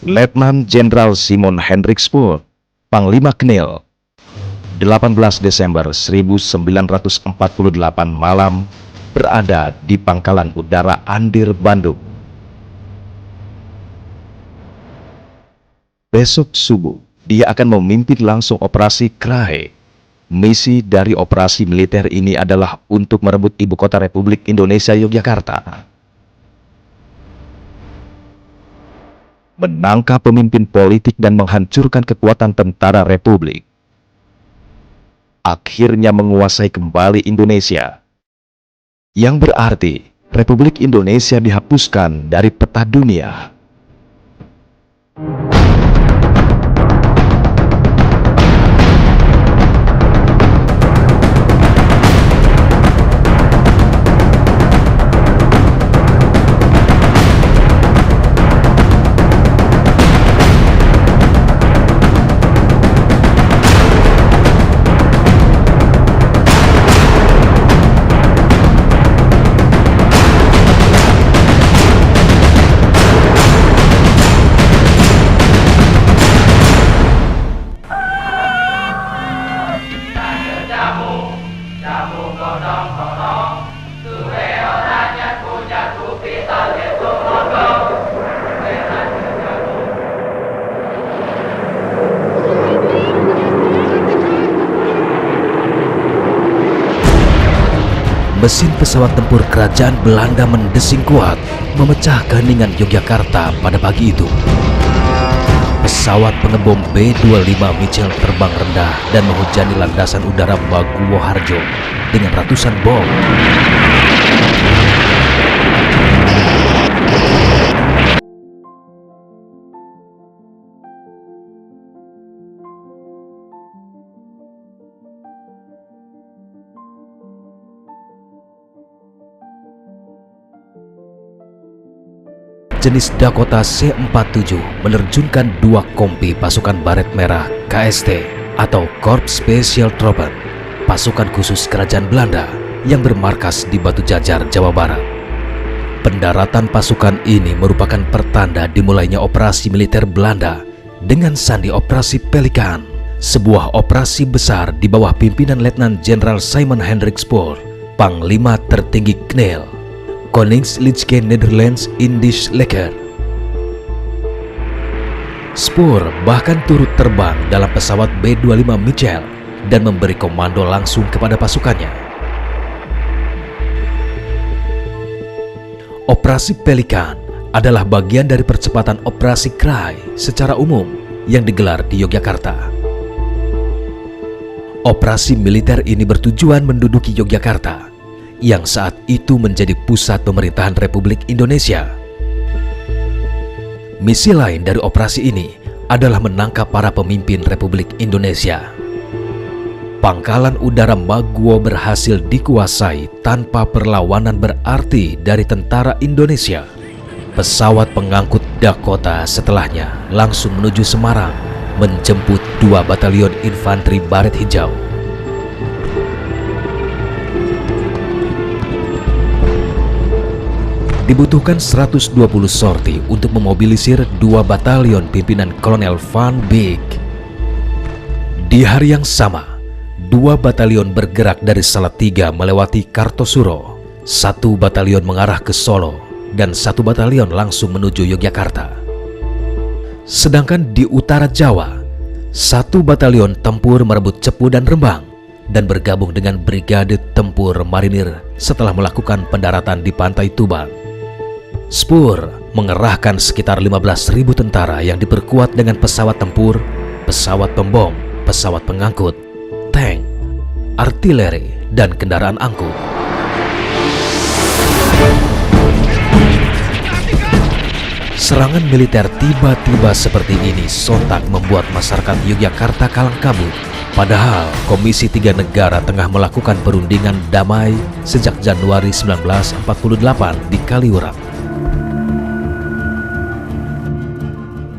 Letnan Jenderal Simon Hendrik Spoor, Panglima Knil, 18 Desember 1948 malam, berada di Pangkalan Udara Andir, Bandung. Besok subuh, dia akan memimpin langsung operasi Krahe. Misi dari operasi militer ini adalah untuk merebut ibu kota Republik Indonesia Yogyakarta. Menangkap pemimpin politik dan menghancurkan kekuatan tentara Republik. Akhirnya menguasai kembali Indonesia. Yang berarti Republik Indonesia dihapuskan dari peta dunia. Mesin pesawat tempur kerajaan Belanda mendesing kuat, memecah keheningan Yogyakarta pada pagi itu. Pesawat pengebom B-25 Mitchell terbang rendah dan menghujani landasan udara Baguwoharjo dengan ratusan bom. Jenis Dakota C-47 menerjunkan 2 kompi pasukan baret merah KST atau Korps Special Troepen, pasukan khusus kerajaan Belanda yang bermarkas di Batu Jajar, Jawa Barat. Pendaratan pasukan ini merupakan pertanda dimulainya operasi militer Belanda dengan sandi Operasi Pelikan, sebuah operasi besar di bawah pimpinan Letnan Jenderal Simon Hendrik Spoor, Panglima tertinggi Knil, Koninklijke Nederlands Indisch Leger. Spoor bahkan turut terbang dalam pesawat B-25 Mitchell dan memberi komando langsung kepada pasukannya. Operasi Pelikan adalah bagian dari percepatan operasi Krahe secara umum yang digelar di Yogyakarta. Operasi militer ini bertujuan menduduki Yogyakarta yang saat itu menjadi pusat pemerintahan Republik Indonesia. Misi lain dari operasi ini adalah menangkap para pemimpin Republik Indonesia. Pangkalan udara Maguwo berhasil dikuasai tanpa perlawanan berarti dari tentara Indonesia. Pesawat pengangkut Dakota setelahnya langsung menuju Semarang, menjemput 2 batalion infanteri baret hijau. Dibutuhkan 120 sorti untuk memobilisir 2 batalion pimpinan Kolonel Van Beek. Di hari yang sama, 2 batalion bergerak dari Salatiga melewati Kartosuro, 1 batalion mengarah ke Solo, dan 1 batalion langsung menuju Yogyakarta. Sedangkan di utara Jawa, 1 batalion tempur merebut Cepu dan Rembang dan bergabung dengan Brigade Tempur Marinir setelah melakukan pendaratan di Pantai Tubang. Spoor mengerahkan sekitar 15.000 tentara yang diperkuat dengan pesawat tempur, pesawat pembom, pesawat pengangkut, tank, artileri, dan kendaraan angkut. Serangan militer tiba-tiba seperti ini sontak membuat masyarakat Yogyakarta kalang kabut. Padahal Komisi 3 Negara tengah melakukan perundingan damai sejak Januari 1948 di Kaliurang.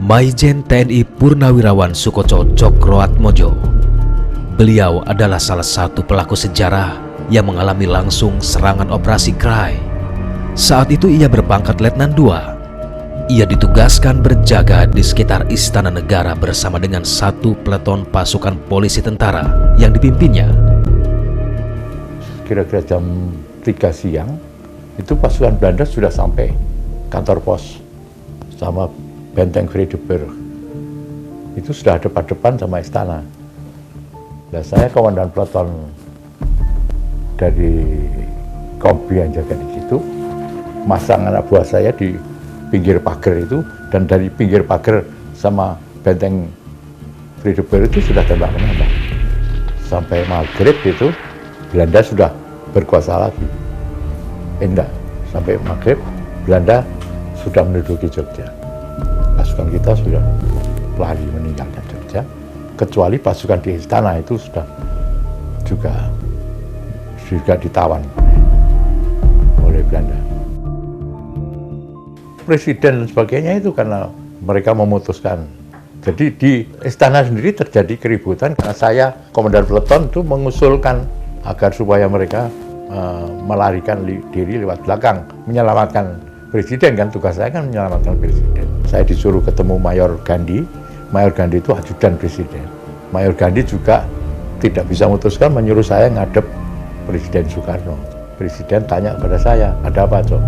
Maijen TNI Purnawirawan Sukoco Cokroatmojo. Beliau adalah salah satu pelaku sejarah yang mengalami langsung serangan operasi Krahe. Saat itu ia berpangkat Letnan II. ia ditugaskan berjaga di sekitar Istana Negara bersama dengan satu peleton pasukan polisi tentara yang dipimpinnya. Kira-kira jam 3 siang, itu pasukan Belanda sudah sampai kantor pos sama benteng Vredeburg. Itu sudah depan-depan sama istana. Nah, saya komandan peleton dari kompi yang jaga di situ, masang anak buah saya di pinggir pagar itu, dan dari pinggir pagar sama benteng Vredeburg itu sudah tembak-menembak. Sampai maghrib itu Belanda sudah berkuasa lagi. Enggak, sampai maghrib Belanda sudah menduduki Jogja. Pasukan kita sudah lari meninggalkan Jogja, kecuali pasukan di istana itu sudah juga ditawan oleh Belanda. Presiden dan sebagainya itu karena mereka memutuskan. Jadi di istana sendiri terjadi keributan karena saya, komandan peleton, itu mengusulkan agar supaya mereka melarikan diri lewat belakang, menyelamatkan presiden, kan tugas saya kan menyelamatkan presiden. Saya disuruh ketemu Mayor Gandhi. Mayor Gandhi itu ajudan presiden. Mayor Gandhi juga tidak bisa memutuskan, menyuruh saya ngadep Presiden Soekarno. Presiden tanya kepada saya, ada apa, Cok?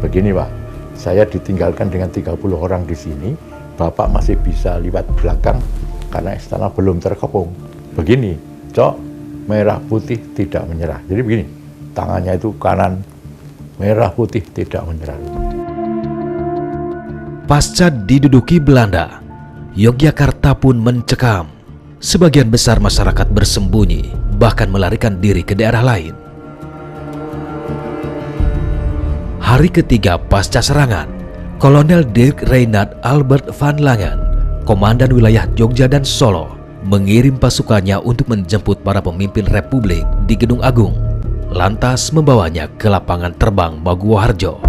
Begini, Pak, saya ditinggalkan dengan 30 orang di sini, Bapak masih bisa lewat belakang karena istana belum terkepung. Begini, Cok, merah putih tidak menyerah. Jadi begini, tangannya itu kanan, merah putih tidak menyerah. Pasca diduduki Belanda, Yogyakarta pun mencekam. Sebagian besar masyarakat bersembunyi, bahkan melarikan diri ke daerah lain. Hari ketiga pasca serangan, Kolonel Dirk Reinhard Albert van Langen, komandan wilayah Jogja dan Solo, mengirim pasukannya untuk menjemput para pemimpin Republik di Gedung Agung, lantas membawanya ke lapangan terbang Baguoharjo.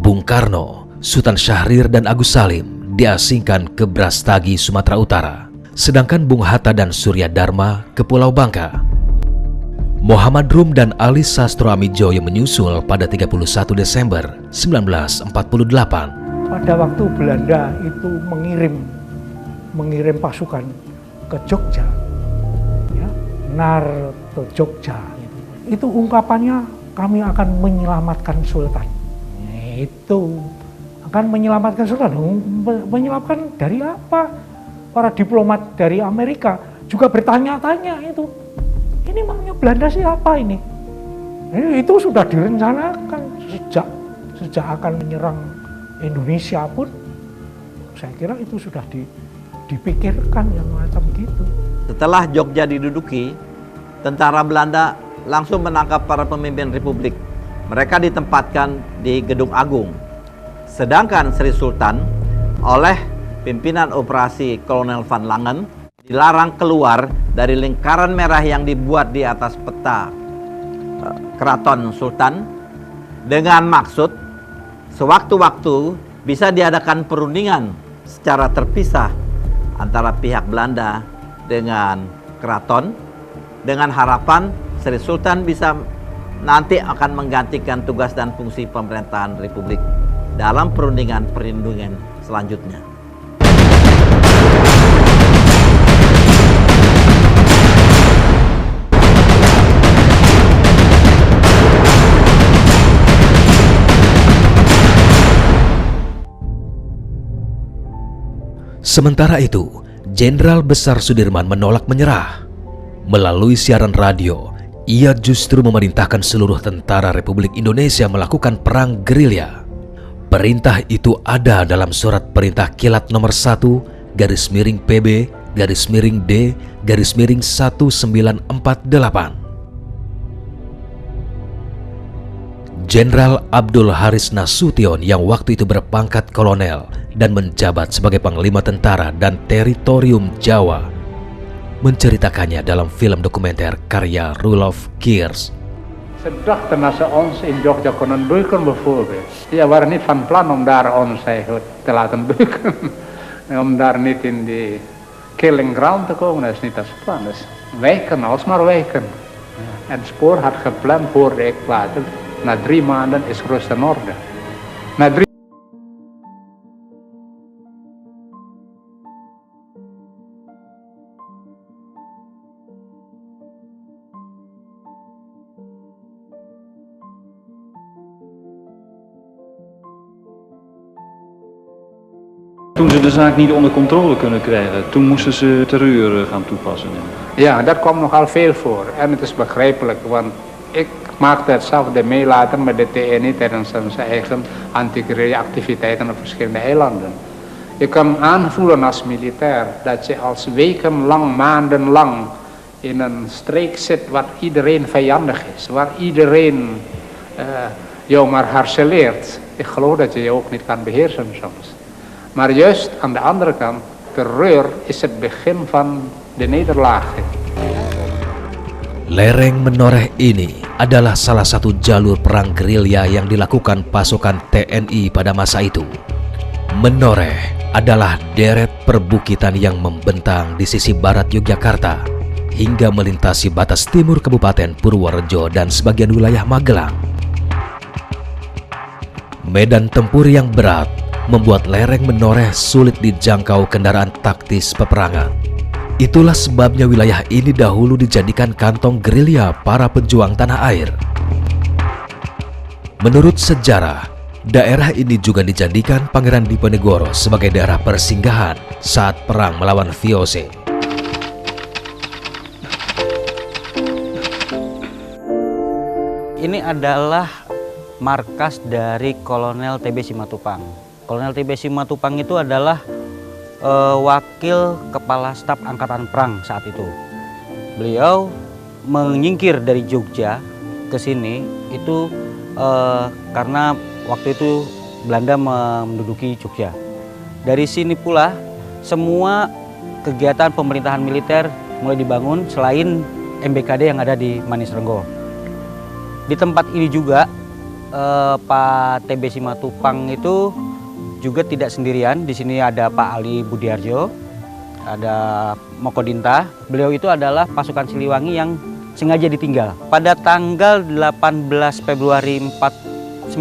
Bung Karno, Sultan Syahrir dan Agus Salim diasingkan ke Brastagi, Sumatera Utara, sedangkan Bung Hatta dan Surya Dharma ke Pulau Bangka. Muhammad Rum dan Ali Sastro Amijoyo menyusul pada 31 Desember 1948. Pada waktu Belanda itu mengirim pasukan ke Jogja, ya, Narto Jogja, itu ungkapannya kami akan menyelamatkan Sultan. Itu akan menyelamatkan Sultan. Menyelamatkan dari apa? Para diplomat dari Amerika juga bertanya-tanya itu. Ini maunya Belanda siapa ini? Itu sudah direncanakan sejak akan menyerang Indonesia pun. Saya kira itu sudah dipikirkan yang macam gitu. Setelah Jogja diduduki, tentara Belanda langsung menangkap para pemimpin Republik. Mereka ditempatkan di Gedung Agung. Sedangkan Sri Sultan oleh pimpinan operasi Kolonel van Langen dilarang keluar dari lingkaran merah yang dibuat di atas peta Keraton Sultan dengan maksud sewaktu-waktu bisa diadakan perundingan secara terpisah antara pihak Belanda dengan keraton, dengan harapan Sri Sultan bisa nanti akan menggantikan tugas dan fungsi pemerintahan Republik dalam perundingan selanjutnya. Sementara itu, Jenderal Besar Sudirman menolak menyerah. Melalui siaran radio, ia justru memerintahkan seluruh tentara Republik Indonesia melakukan perang gerilya. Perintah itu ada dalam surat perintah kilat nomor 1/PB-D-1948. Jenderal Abdul Haris Nasution yang waktu itu berpangkat kolonel dan menjabat sebagai panglima tentara dan teritorium Jawa menceritakannya dalam film dokumenter karya Roelof Kiers. Ze dachten ons in Jogja konden duiken bijvoorbeeld. Ja, waren niet van plan om daar ons eigenlijk te laten duiken. Om daar niet in die killing ground te komen, dat is niet het plan. Dus wijken, alsmaar wijken. En het spoor had gepland, hoorde ik later. Na 3 maanden is rust en orde. Nah, toen ze de zaak niet onder controle kunnen krijgen, toen moesten ze terreur gaan toepassen. ja, dat komt nogal veel voor. En het is begrijpelijk, want ik maakte hetzelfde mee later met de TNI tijdens zijn eigen anti-guerrilla activiteiten op verschillende eilanden. Je kan aanvoelen als militair dat je als wekenlang, maandenlang in een streek zit waar iedereen vijandig is, waar iedereen jou maar harceleert. Ik geloof dat je je ook niet kan beheersen soms. Maar juist aan de andere kant, terreur is het begin van de nederlaag. Lereng Menoreh ini adalah salah satu jalur perang gerilya yang dilakukan pasukan TNI pada masa itu. Menoreh adalah deret perbukitan yang membentang di sisi barat Yogyakarta hingga melintasi batas timur Kabupaten Purworejo dan sebagian wilayah Magelang. Medan tempur yang berat membuat lereng Menoreh sulit dijangkau kendaraan taktis peperangan. Itulah sebabnya wilayah ini dahulu dijadikan kantong gerilya para pejuang tanah air. Menurut sejarah, daerah ini juga dijadikan Pangeran Diponegoro sebagai daerah persinggahan saat perang melawan VOC. Ini adalah markas dari Kolonel TB Simatupang. Kolonel TB Simatupang itu adalah wakil kepala staf angkatan perang saat itu. Beliau menyingkir dari Jogja ke sini itu karena waktu itu Belanda menduduki Jogja. Dari sini pula semua kegiatan pemerintahan militer mulai dibangun selain MBKD yang ada di Manis Renggo. Di tempat ini juga Pak TB Simatupang itu juga tidak sendirian. Di sini ada Pak Ali Budiarjo, ada Moko Dinta. Beliau itu adalah pasukan Siliwangi yang sengaja ditinggal. Pada tanggal 18 Februari 49,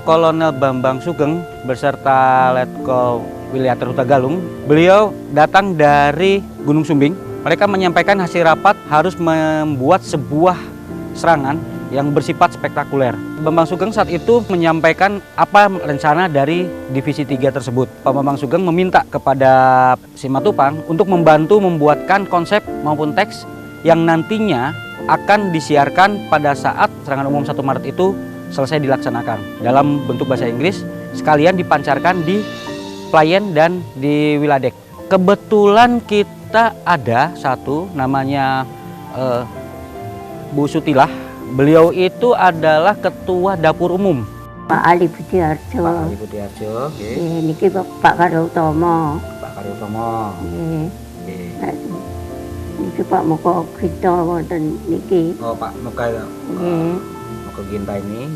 Kolonel Bambang Sugeng beserta Letkol Wiliater Huta Galung, beliau datang dari Gunung Sumbing. Mereka menyampaikan hasil rapat harus membuat sebuah serangan yang bersifat spektakuler. Bambang Sugeng saat itu menyampaikan apa rencana dari Divisi 3 tersebut. Pak Bambang Sugeng meminta kepada Simatupang untuk membantu membuatkan konsep maupun teks yang nantinya akan disiarkan pada saat serangan umum 1 Maret itu selesai dilaksanakan. Dalam bentuk bahasa Inggris, sekalian dipancarkan di Playen dan di Wiladek. Kebetulan kita ada satu namanya Bu Sutilah. Beliau itu adalah ketua dapur umum. Pak Ali Budiarjo. Pak Ali Budiarjo, oke. Niki Pak Karyo Utomo. Pak Karyo Utomo. Nggih. Niki Pak Moko Ginta wonten niki. Oh, Pak Muka. Nggih. Moko Ginta ini.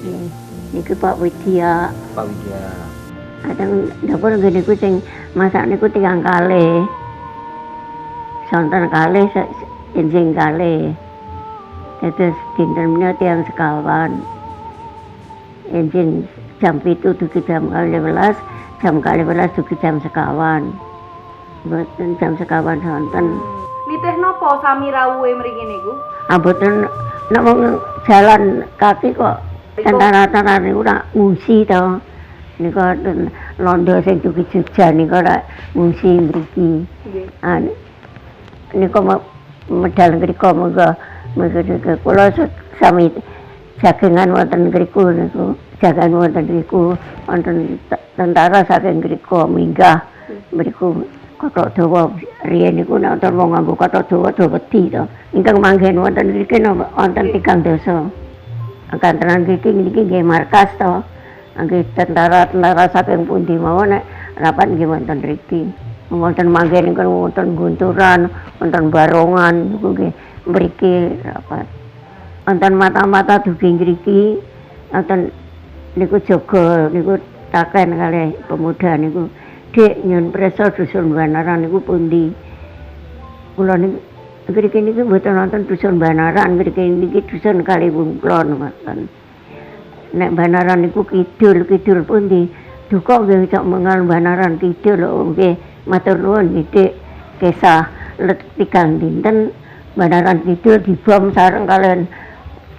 Niki Pak Widya. Pak Widya. Kadang dapur nggih niku sing masak niku 3 kali. Sonten kali sing kali. Terus dinten menika tiyang sekawan. Enjing jam 7 dugi jam 12, jam 12 dugi jam sekawan. Mboten jam sekawan sonten. Nitih napa sami rawuhe mriki niku? Mboten nek wong jalan kaki kok tentara-tentara niku nak ngungsi to. Niku londo sing dugi Jogja niku rak ngungsi mriki. Nggih. Niku medal ngriko monggo kula sami jagengan wonten ngriku niku, jagan wonten ngriku, wonten tentara saking ngriku minggah mriku kothok dawa riyen niku nek wonten wong nganggo kothok dawa do wedi to. Ingkang manggen wonten mriki wonten 3 dasa. Kantenan iki nggih markas to. Nggih tentara saking pundi mawon nek rapat nggih wonten mriki. Wonten manggen niku wonten gunturan, wonten barongan niku nggih mriki rapat. Wonten mata-mata dugi ngriki, wonten niku jaga niku taken kalih pemuda niku. Dik nyun presa dusun Banaran niku pundi? Kula niku mriki niku mboten wonten dusun Banaran, mriki niki dusun Kaliwungklon ngoten. nek Banaran niku kidul pundi duka nggih cok mengal Banaran kidul nggih matur nuwun nggih kisah tigang dinten Banaran kidul dibom sareng kalian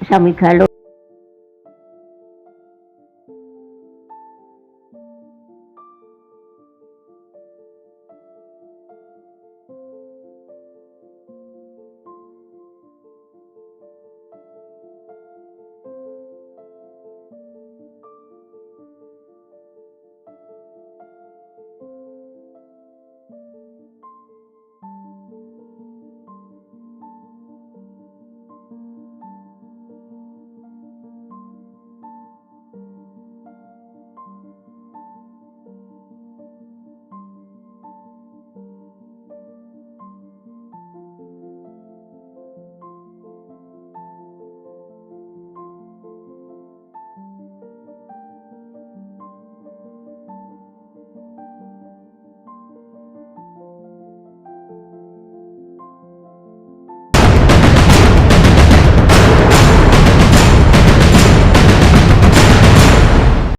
Sami Galuh.